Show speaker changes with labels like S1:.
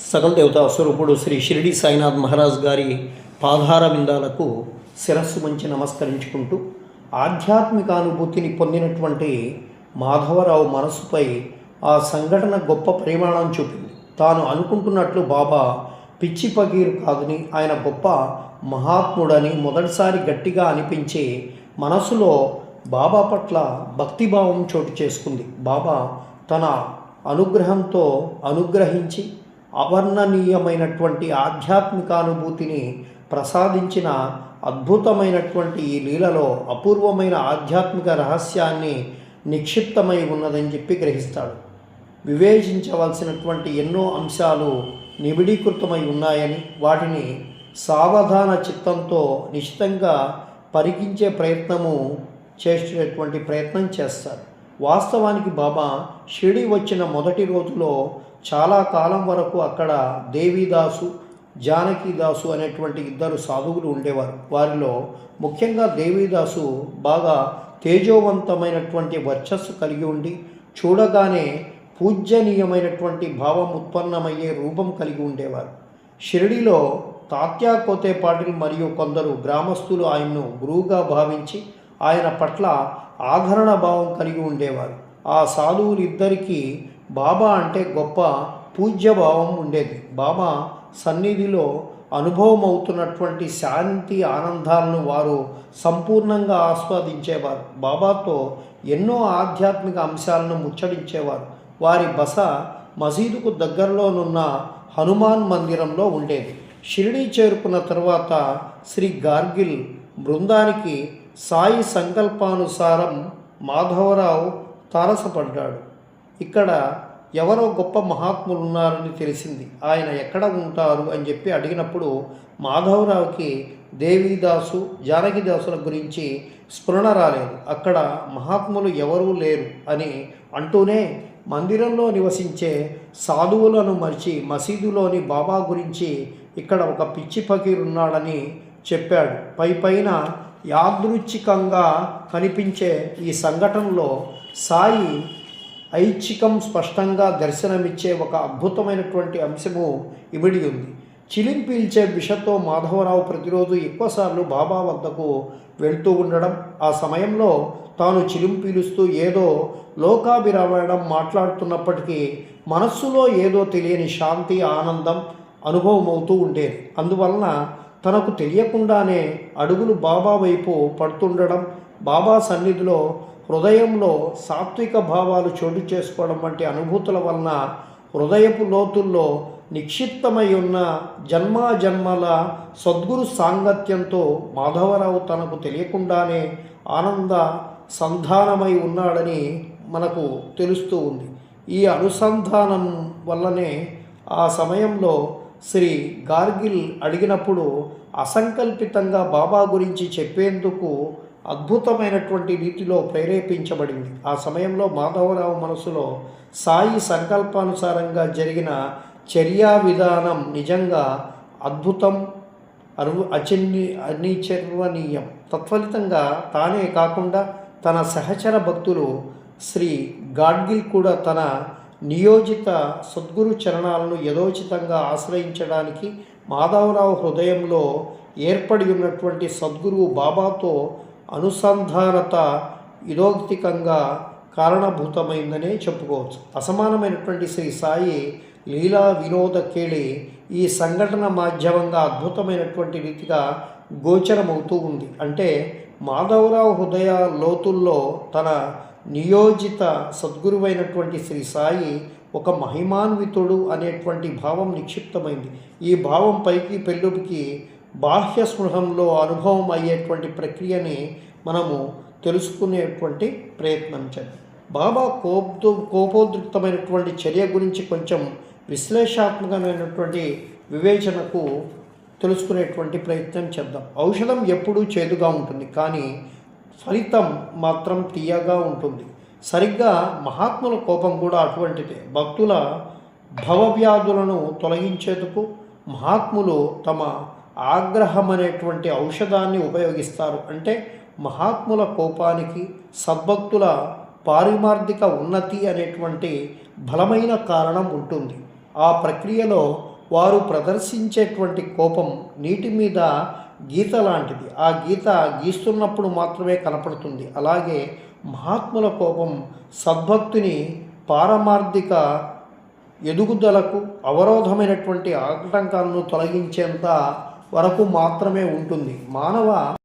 S1: సకల దేవతా స్వరూపుడు శ్రీ షిరిడి సాయినాథ్ మహారాజ్ గారి పాదార విందాలకు శిరస్సు మంచి నమస్కరించుకుంటూ ఆధ్యాత్మిక అనుభూతిని పొందినటువంటి మాధవరావు మనసుపై ఆ సంఘటన గొప్ప పరిమాణం చూపింది. తాను అనుకుంటున్నట్లు బాబా పిచ్చి పగీరు కాదని, ఆయన గొప్ప మహాత్ముడని మొదటిసారి గట్టిగా అనిపించి మనసులో బాబా పట్ల భక్తిభావం చోటు చేసుకుంది. బాబా తన అనుగ్రహంతో అనుగ్రహించి అవర్ణనీయమైనటువంటి ఆధ్యాత్మికానుభూతిని ప్రసాదించిన అద్భుతమైనటువంటి ఈ లీలలో అపూర్వమైన ఆధ్యాత్మిక రహస్యాన్ని నిక్షిప్తమై ఉన్నదని చెప్పి గ్రహిస్తాడు. వివేచించవలసినటువంటి ఎన్నో అంశాలు నిబిడీకృతమై ఉన్నాయని, వాటిని సావధాన చిత్తంతో నిశ్చితంగా పరికించే చేసేటువంటి ప్రయత్నం చేస్తారు. వాస్తవానికి బాబా షిరిడి వచ్చిన మొదటి రోజులో చాలా కాలం వరకు అక్కడ దేవీదాసు, జానకీదాసు అనేటువంటి ఇద్దరు సాధువులు ఉండేవారు. వారిలో ముఖ్యంగా దేవీదాసు బాగా తేజోవంతమైనటువంటి వర్చస్సు కలిగి ఉండి, చూడగానే పూజ్యనీయమైనటువంటి భావం ఉత్పన్నమయ్యే రూపం కలిగి ఉండేవారు. షిరిడిలో తాత్యా కోతే పాటిల్ మరియు కొందరు గ్రామస్తులు ఆయన్ను గురువుగా భావించి ఆయన పట్ల ఆదరణ భావం కలిగి ఉండేవారు. ఆ సాధువులిద్దరికీ బాబా అంటే గొప్ప పూజ్యభావం ఉండేది. బాబా సన్నిధిలో అనుభవం అవుతున్నటువంటి శాంతి ఆనందాలను వారు సంపూర్ణంగా ఆస్వాదించేవారు. బాబాతో ఎన్నో ఆధ్యాత్మిక అంశాలను ముచ్చడించేవారు. వారి బస మసీదుకు దగ్గరలోనున్న హనుమాన్ మందిరంలో ఉండేది. షిరిడి చేరుకున్న తర్వాత శ్రీ గార్గిల్ బృందానికి సాయి సంకల్పానుసారం మాధవరావు తారసపడ్డాడు. ఇక్కడ ఎవరో గొప్ప మహాత్ములు ఉన్నారని తెలిసింది. ఆయన ఎక్కడ ఉంటారు అని చెప్పి అడిగినప్పుడు మాధవరావుకి దేవీదాసు, జానకిదాసుల గురించి స్ఫురణ రాలేదు. అక్కడ మహాత్ములు ఎవరూ లేరు అని అంటూనే మందిరంలో నివసించే సాధువులను మరిచి మసీదులోని బాబా గురించి ఇక్కడ ఒక పిచ్చి ఫకీరున్నాడని చెప్పాడు. పైన యాదృచ్ఛికంగా కనిపించే ఈ సంఘటనలో సాయి ఐచ్ఛికం స్పష్టంగా దర్శనమిచ్చే ఒక అద్భుతమైనటువంటి అంశము ఇమిడి ఉంది. చిలిం పీల్చే బిషతో మాధవరావు ప్రతిరోజు ఎక్కువసార్లు బాబా వద్దకు వెళ్తూ ఉండడం, ఆ సమయంలో తాను చిలిం పీలుస్తూ ఏదో లోకాభిరామాయణం మాట్లాడుతున్నప్పటికీ మనస్సులో ఏదో తెలియని శాంతి, ఆనందం అనుభవం అవుతూ ఉండేది. అందువలన తనకు తెలియకుండానే అడుగులు బాబా వైపు పడుతుండడం, బాబా సన్నిధిలో హృదయంలో సాత్విక భావాలు చోటు చేసుకోవడం వంటి అనుభూతుల వలన హృదయపు లోతుల్లో నిక్షిప్తమై ఉన్న జన్మల సద్గురు సాంగత్యంతో మాధవరావు తనకు తెలియకుండానే ఆనంద సంధానమై ఉన్నాడని మనకు తెలుస్తూ ఉంది. ఈ అనుసంధానం వల్లనే ఆ సమయంలో శ్రీ గార్గిల్ అడిగినప్పుడు అసంకల్పితంగా బాబా గురించి చెప్పేందుకు అద్భుతమైనటువంటి రీతిలో ప్రేరేపించబడింది. ఆ సమయంలో మాధవరావు మనసులో సాయి సంకల్పానుసారంగా జరిగిన చర్యా విధానం నిజంగా అద్భుతం, అనిచర్వనీయం. తత్ఫలితంగా తానే కాకుండా తన సహచర భక్తులు శ్రీ గాడ్గిల్ కూడా తన నియోజిత సద్గురు చరణాలను యథోచితంగా ఆశ్రయించడానికి మాధవరావు హృదయంలో ఏర్పడి ఉన్నటువంటి సద్గురువు బాబాతో అనుసంధానత ఇదోక్తికంగా కారణభూతమైందనే చెప్పుకోవచ్చు. అసమానమైనటువంటి శ్రీ సాయి లీలా వినోద కేళి ఈ సంఘటన మాధ్యమంగా అద్భుతమైనటువంటి రీతిగా గోచరమవుతూ ఉంది. అంటే మాధవరావు హృదయ లోతుల్లో తన నియోజిత సద్గురువైనటువంటి శ్రీ సాయి ఒక మహిమాన్వితుడు అనేటువంటి భావం నిక్షిప్తమైంది. ఈ భావం పైకి పెళ్ళుకి బాహ్య స్పృహంలో అనుభవం అయ్యేటువంటి ప్రక్రియని మనము తెలుసుకునేటువంటి ప్రయత్నం చేద్దాం. బాబా కోపోద్రిక్తమైనటువంటి చర్య గురించి కొంచెం విశ్లేషాత్మకమైనటువంటి వివేచనకు తెలుసుకునేటువంటి ప్రయత్నం చేద్దాం. ఔషధం ఎప్పుడూ చేదుగా ఉంటుంది, కానీ ఫలితం మాత్రం తీయగా ఉంటుంది. సరిగ్గా మహాత్ముల కోపం కూడా అటువంటిదే. భక్తుల భవవ్యాధులను తొలగించేందుకు మహాత్ములు తమ ఆగ్రహం అనేటువంటి ఔషధాన్ని ఉపయోగిస్తారు. అంటే మహాత్ముల కోపానికి సద్భక్తుల పారిమార్థిక ఉన్నతి అనేటువంటి బలమైన కారణం ఉంటుంది. ఆ ప్రక్రియలో వారు ప్రదర్శించేటువంటి కోపం నీటి మీద గీత లాంటిది. ఆ గీత గీస్తున్నప్పుడు మాత్రమే కనపడుతుంది. అలాగే మహాత్ముల కోపం సద్భక్తుని పారమార్థిక ఎదుగుదలకు అవరోధమైనటువంటి ఆటంకాలను తొలగించేంత వరకు మాత్రమే ఉంటుంది. మానవ